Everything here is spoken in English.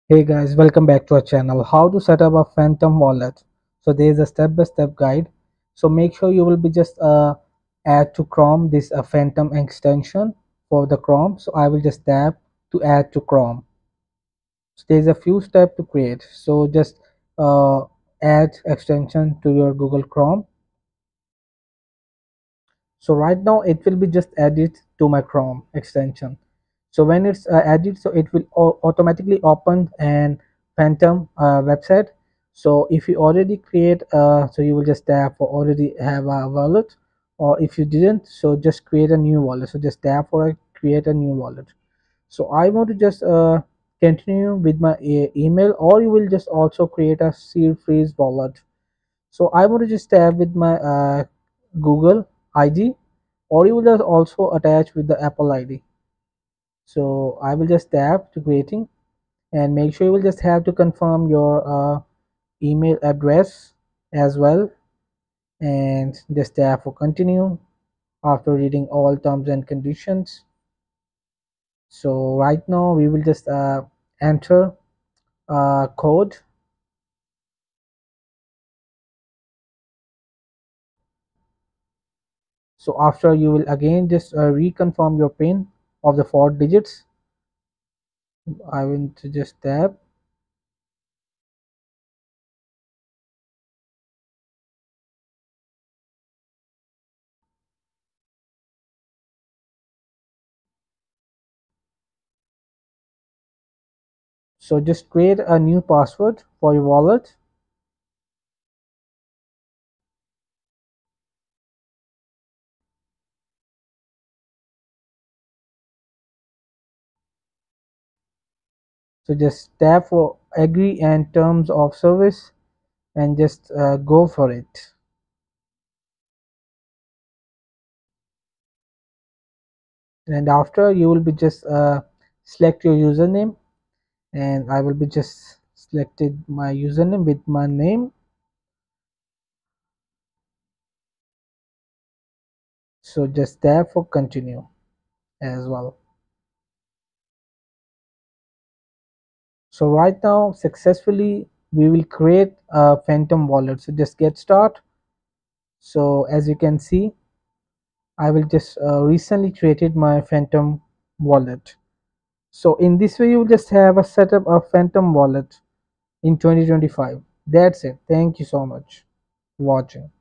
Hey guys, welcome back to our channel. How to set up a Phantom wallet. So there is a step-by-step guide. So make sure you will be just add to Chrome this Phantom extension for the Chrome. So I will just tap to add to Chrome. So there's a few steps to create. So just add extension to your Google Chrome. So right now it will be just added to my Chrome extension. So when it's added, so it will automatically open an Phantom website. So if you already create so you will just tap for already have a wallet, or if you didn't, so just create a new wallet. So just tap for create a new wallet. So I want to just continue with my email, or you will just also create a seed freeze wallet. So I want to just tap with my Google ID, or you will just also attach with the Apple ID. So I will just tap to creating, and make sure you will just have to confirm your email address as well, and just tap for continue after reading all terms and conditions. So right now we will just enter code. So after, you will again just reconfirm your pin of the 4 digits. I will to just tap. So just create a new password for your wallet. So just tap for agree and terms of service, and just go for it. And after, you will be just select your username, and I will be just selected my username with my name. So just tap for continue as well. So right now successfully we will create a Phantom wallet. So just get start. So as you can see, I will just recently created my Phantom wallet. So in this way you will just have a setup of Phantom wallet in 2025. That's it. Thank you so much for watching.